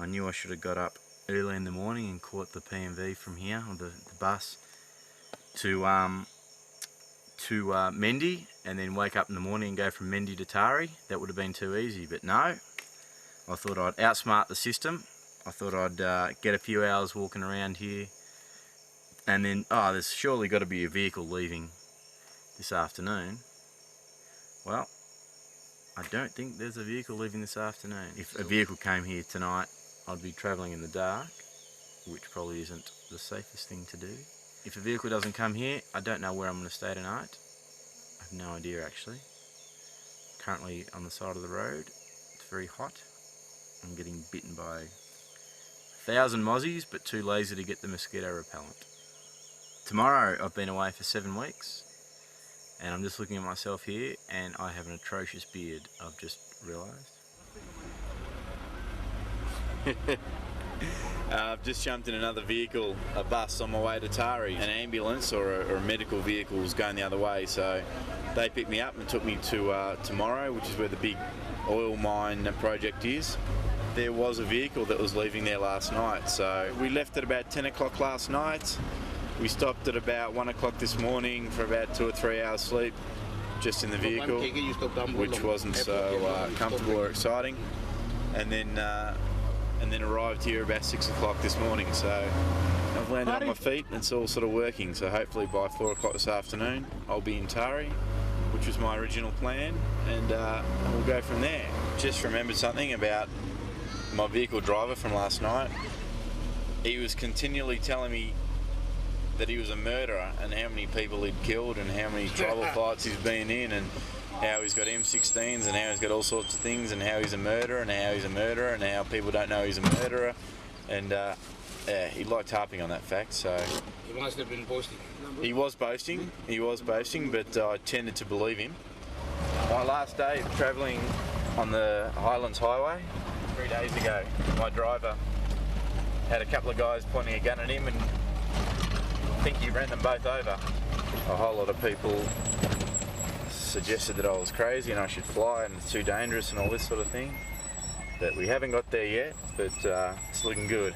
I knew I should have got up early in the morning and caught the P.N.G from here, or the bus, to Mendi, and then wake up in the morning and go from Mendi to Tari. That would have been too easy, but no. I thought I'd outsmart the system. I thought I'd get a few hours walking around here, and then, there's surely got to be a vehicle leaving this afternoon. Well, I don't think there's a vehicle leaving this afternoon. If a vehicle came here tonight, I'd be travelling in the dark, which probably isn't the safest thing to do. If a vehicle doesn't come here, I don't know where I'm going to stay tonight. I have no idea actually. Currently on the side of the road, it's very hot. I'm getting bitten by 1,000 mozzies, but too lazy to get the mosquito repellent. Tomorrow I've been away for 7 weeks, and I'm just looking at myself here and I have an atrocious beard, I've just realised. I've just jumped in another vehicle, a bus, on my way to Tari. An ambulance or a medical vehicle was going the other way, so they picked me up and took me to Morrow, which is where the big oil mine project is. There was a vehicle that was leaving there last night, so we left at about 10 o'clock last night. We stopped at about 1 o'clock this morning for about 2 or 3 hours sleep just in the vehicle, which wasn't so comfortable or exciting, and then arrived here about 6 o'clock this morning. So I've landed on my feet and it's all sort of working, so hopefully by 4 o'clock this afternoon I'll be in Tari, which was my original plan, and we'll go from there. Just remembered something about my vehicle driver from last night. He was continually telling me that he was a murderer and how many people he'd killed and how many tribal fights he's been in, and how he's got M16s and how he's got all sorts of things, and how he's a murderer and how he's a murderer and how people don't know he's a murderer, and yeah, he liked harping on that fact. So he must have been boasting. He was boasting, but I tended to believe him. My last day of travelling on the Highlands Highway 3 days ago, my driver had a couple of guys pointing a gun at him, and I think he ran them both over. A whole lot of people suggested that I was crazy and I should fly and it's too dangerous and all this sort of thing. But we haven't got there yet, but it's looking good.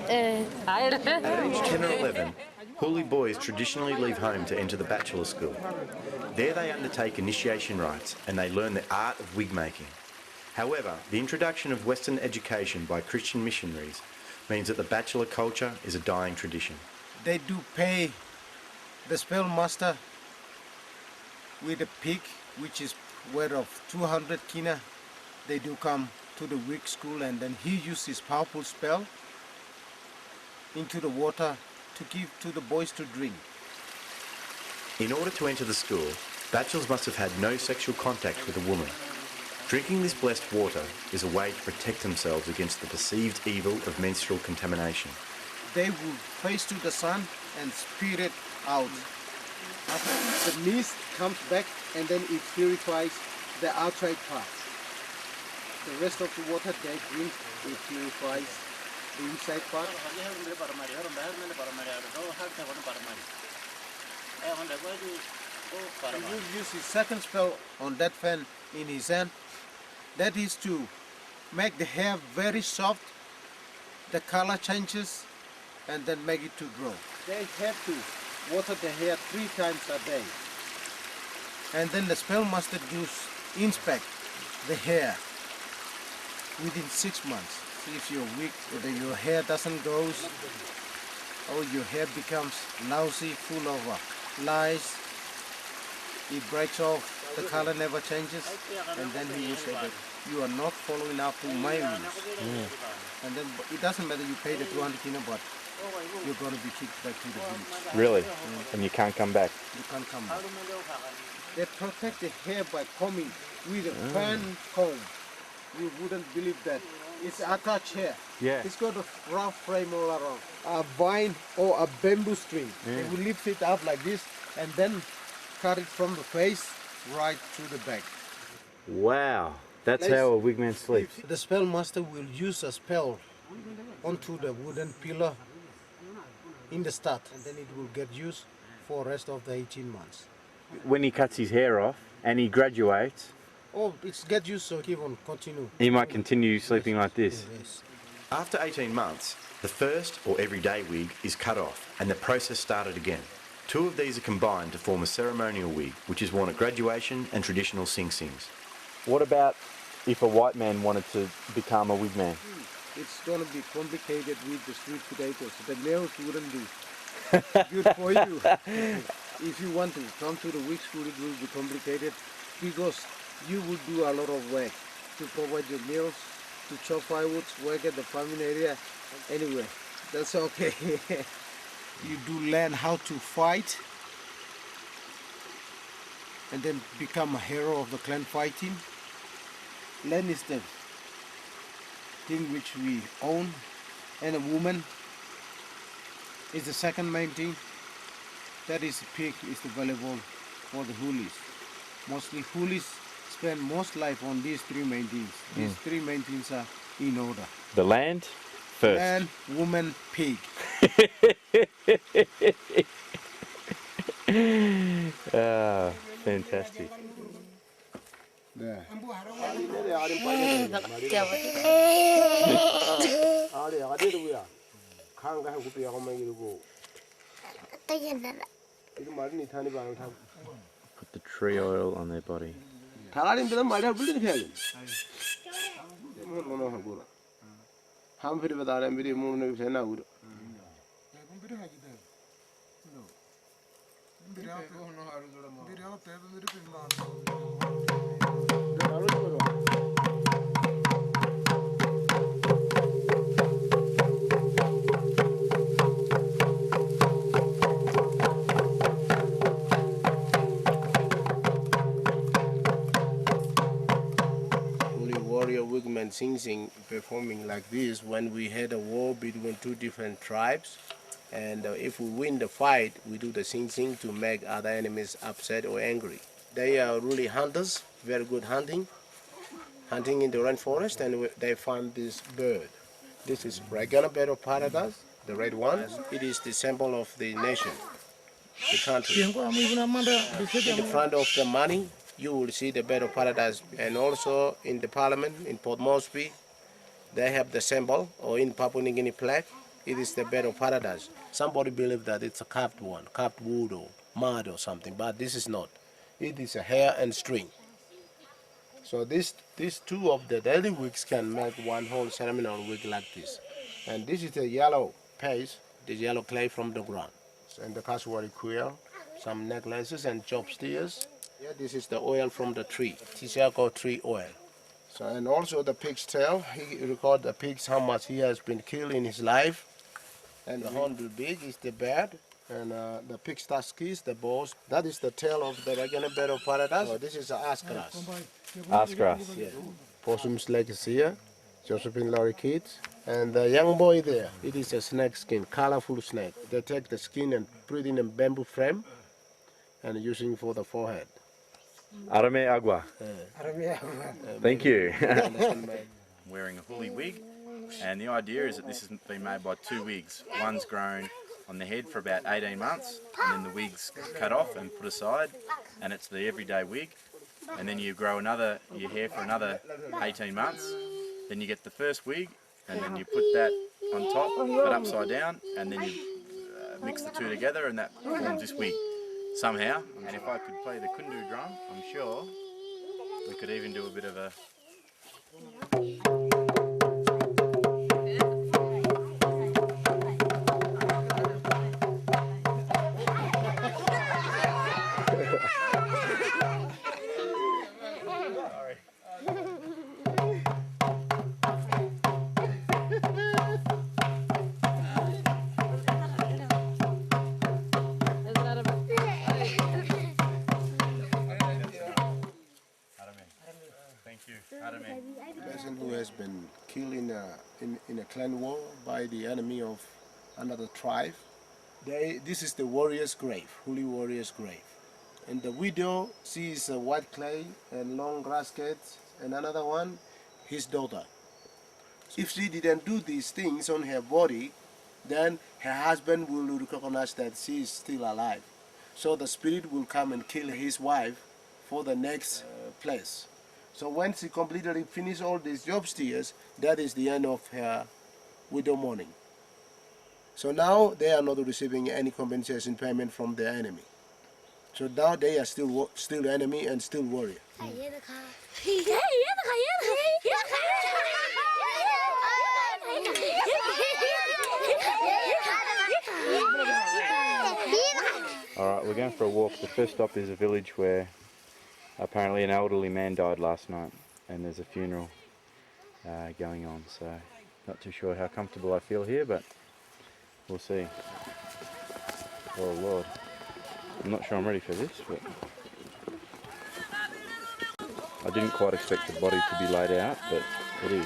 Aged 10 or 11, Huli boys traditionally leave home to enter the bachelor school. There they undertake initiation rites and they learn the art of wig making. However, the introduction of Western education by Christian missionaries means that the bachelor culture is a dying tradition. They do pay the spell master with a pig, which is worth of 200 kina. They do come to the wig school, and then he uses his powerful spell into the water to give to the boys to drink. In order to enter the school, bachelors must have had no sexual contact with a woman. Drinking this blessed water is a way to protect themselves against the perceived evil of menstrual contamination. They will face to the sun and spew it out. After the mist comes back, and then it purifies the outside parts. The rest of the water they drink, it purifies the inside part. He will use his second spell on that fan in his hand. That is to make the hair very soft, the color changes, and then make it to grow. They have to water the hair 3 times a day. And then the spell master does inspect the hair within 6 months. See if your wig, whether your hair doesn't grow or your hair becomes lousy, full of lice, it breaks off, the color never changes, and then he will say that you are not following up to my rules. And then it doesn't matter you pay the 200 kina, but you're going to be kicked back to the village. Really? And you can't come back? You can't come back. They protect the hair by combing with a fan comb. You wouldn't believe that. It's attached hair. Yeah. It's got a rough frame all around. A vine or a bamboo string. They will lift it up like this and then cut it from the face right to the back. Wow. That's how a wigman sleeps. The spell master will use a spell onto the wooden pillar in the start, and then it will get used for the rest of the 18 months. When he cuts his hair off and he graduates, Oh, it's get used, so keep on, continue. he might continue sleeping like this. Yes. After 18 months, the first or everyday wig is cut off and the process started again. Two of these are combined to form a ceremonial wig, which is worn at graduation and traditional sing-sings. What about if a white man wanted to become a wig man? It's going to be complicated with the sweet potatoes. The nails wouldn't be good for you. If you want to come to the wig school, it will be complicated because you would do a lot of work to provide your meals, to chop firewood, work at the farming area. Anyway, that's okay. You do learn how to fight and then become a hero of the clan fighting. Land is the thing which we own, and a woman is the second main thing. That is, pig is the valuable for the hoolies. Mostly hoolies spend most life on these three main things. These three main things are in order. The land first. Man, woman, pig. Ah, fantastic. There. Put the tree oil on their body. Warrior wigman sing performing like this when we had a war between two different tribes, and if we win the fight, we do the sing to make other enemies upset or angry. They are really hunters, very good hunting in the rainforest, and they found this bird. This is Ragana bird of paradise, the red one. It is the symbol of the nation, the country. In the front of the money, you will see the bird of paradise, and also in the parliament in Port Moresby, they have the symbol, or in Papua New Guinea flag, it is the bird of paradise. Somebody believes that it's a carved one, carved wood or mud or something, but this is not. It is a hair and string. So these two of the daily wigs can make one whole ceremonial wig like this. And this is the yellow paste, the yellow clay from the ground. And the cassowary quill, some necklaces and chopsticks. Yeah, this is the oil from the tree, Tisako tree oil. So, and also the pig's tail, he records the pigs, how much he has been killed in his life. And the hornbill big is the bird, and the pig's tusks, the bows. That is the tail of the regular bird of paradise. So this is the ass grass. Ass grass. Yeah. Possum's leg is here, Josephine lorikeets. And the young boy there, it is a snake skin, colorful snake. They take the skin and put it in a bamboo frame and using for the forehead. Arame agua. Thank you. Wearing a woolly wig, and the idea is that this has been made by two wigs. One's grown on the head for about 18 months, and then the wig's cut off and put aside, and it's the everyday wig. And then you grow your hair for another 18 months, then you get the first wig, and then you put that on top, but upside down, and then you mix the two together, and that forms this wig somehow. And if I could play the kundu drum, I'm sure we could even do a bit of a in a clan war by the enemy of another tribe. This is the warrior's grave, holy warrior's grave. And the widow sees a white clay and long grass skirts, and another one, his daughter. If she didn't do these things on her body, then her husband will recognize that she is still alive. So the spirit will come and kill his wife for the next place. So when she completely finishes all these job steers, that is the end of her widow mourning. So now they are not receiving any compensation payment from their enemy. So now they are still enemy and still warrior. Alright, we're going for a walk. The first stop is a village where apparently an elderly man died last night and there's a funeral going on, so not too sure how comfortable I feel here, but we'll see. Oh Lord, I'm not sure I'm ready for this, but I didn't quite expect the body to be laid out, but it is.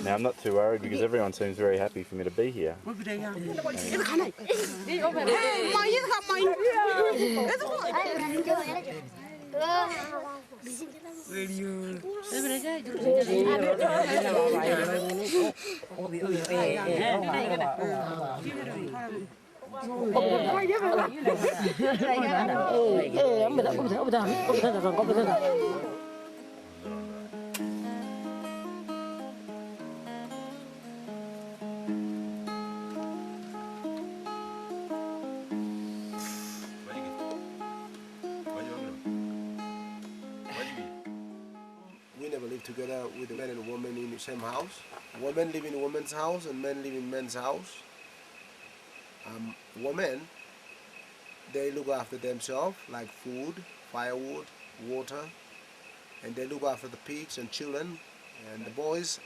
Now I'm not too worried because everyone seems very happy for me to be here. We never live together with a man and a woman in the same house. Women live in a woman's house and men live in men's house. Women, they look after themselves, like food, firewood, water, and they look after the pigs and children. And the boys,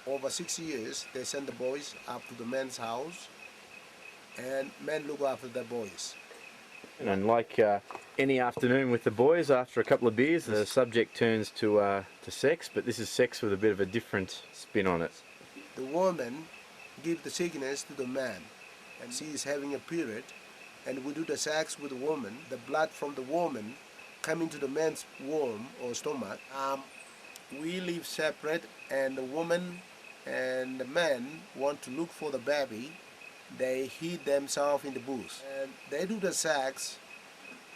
over 6 years, they send the boys up to the men's house, and men look after the boys. And like any afternoon with the boys, after a couple of beers, the subject turns to sex, but this is sex with a bit of a different spin on it. The woman gives the sickness to the man, and she is having a period, and we do the sex with the woman. The blood from the woman coming to the man's womb or stomach. We live separate, and the woman and the man want to look for the baby. They hid themselves in the bush, and they do the sex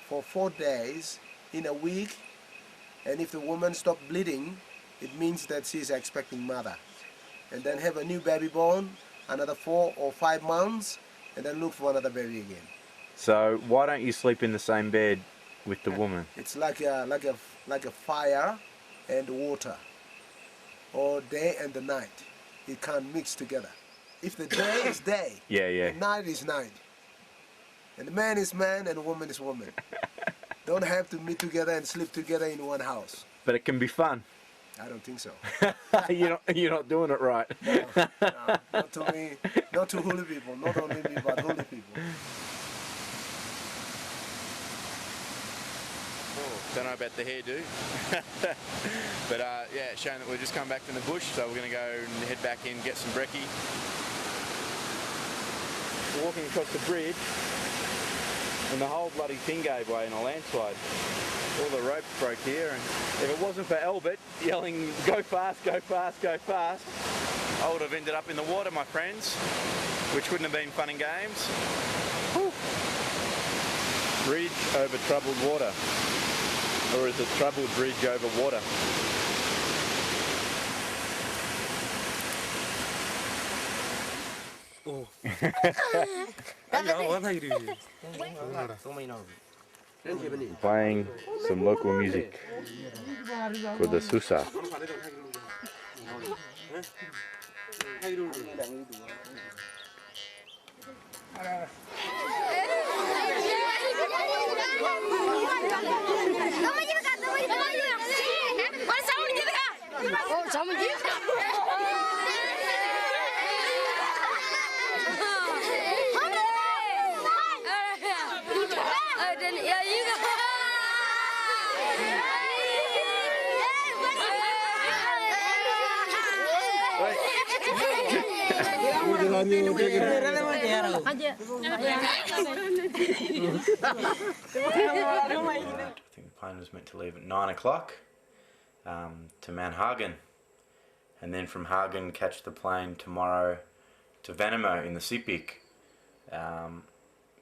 for 4 days in a week, and if the woman stops bleeding, it means that she is expecting mother. And then have a new baby born, another 4 or 5 months, and then look for another baby again. So why don't you sleep in the same bed with the woman? It's like a fire and water, or day and the night. It can't mix together. If the day is day, Yeah. the night is night. And the man is man and the woman is woman. Don't have to meet together and sleep together in one house. But it can be fun. I don't think so. You're not doing it right. No, not to me, not to holy people, not only me, but holy people. Don't know about the hairdo. But yeah, showing that we've just come back from the bush, so we're going to go and head back in, get some brekkie. We're walking across the bridge, and the whole bloody thing gave way in a landslide. All the ropes broke here, and if it wasn't for Albert yelling, "Go fast, go fast, go fast," I would have ended up in the water, my friends, which wouldn't have been fun and games. Whew. Bridge over troubled water. Or is it troubled bridge over water? Playing some local music called the Susa. I think the plane was meant to leave at 9 o'clock to Mount Hagen, and then from Hagen catch the plane tomorrow to Vanimo in the Sepik.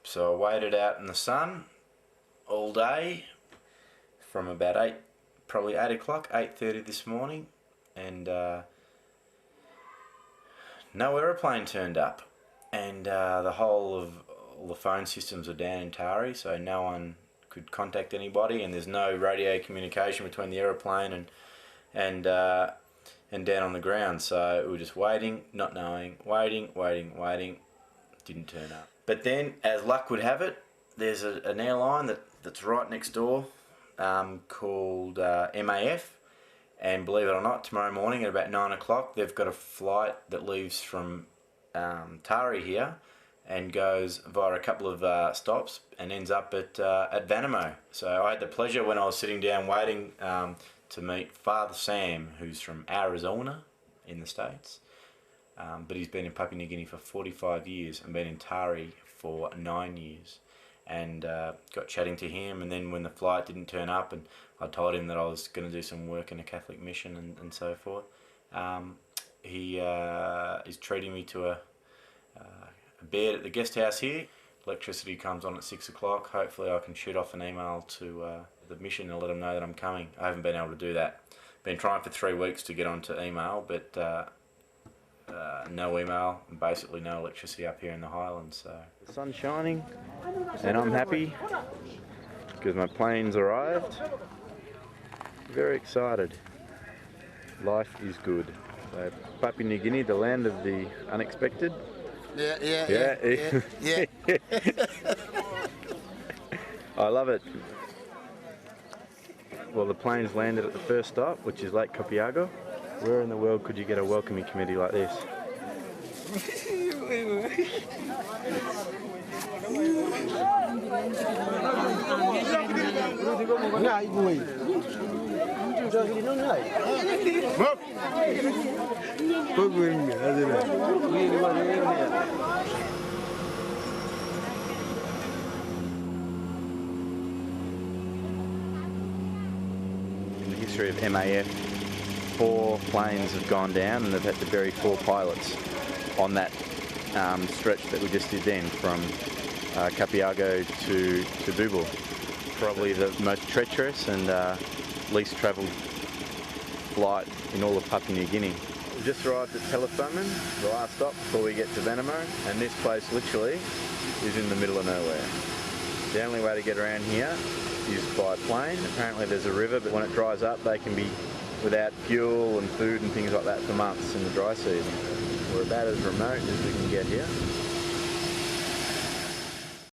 So I waited out in the sun all day from about probably 8 o'clock, 8:30 this morning, and no aeroplane turned up, and the whole of all the phone systems are down in Tari, so no one could contact anybody, and there's no radio communication between the aeroplane and down on the ground. So we were just waiting, not knowing, waiting, didn't turn up. But then, as luck would have it, there's an airline that's right next door called MAF. And believe it or not, tomorrow morning at about 9 o'clock, they've got a flight that leaves from Tari here and goes via a couple of stops and ends up at Vanimo. So I had the pleasure when I was sitting down waiting to meet Father Sam, who's from Arizona in the States. But he's been in Papua New Guinea for 45 years and been in Tari for 9 years. And got chatting to him, and then when the flight didn't turn up, and I told him that I was going to do some work in a Catholic mission and so forth, he is treating me to a bed at the guest house here. Electricity comes on at 6 o'clock. Hopefully I can shoot off an email to the mission and let them know that I'm coming. I haven't been able to do that. Been trying for 3 weeks to get onto email, but no email and basically no electricity up here in the Highlands. So the sun's shining and I'm happy because my plane's arrived. Very excited. Life is good. So Papua New Guinea, the land of the unexpected. Yeah. I love it. Well, the plane's landed at the first stop, which is Lake Copiago. Where in the world could you get a welcoming committee like this? In the history of MAF, 4 planes have gone down and they've had to bury 4 pilots on that stretch that we just did then from Capiago to Bubul. Probably the most treacherous and least travelled flight in all of Papua New Guinea. We just arrived at Telefomin, the last stop before we get to Vanimo, and this place literally is in the middle of nowhere. The only way to get around here is by plane. Apparently there's a river, but when it dries up they can be without fuel and food and things like that for months in the dry season. We're about as remote as we can get here.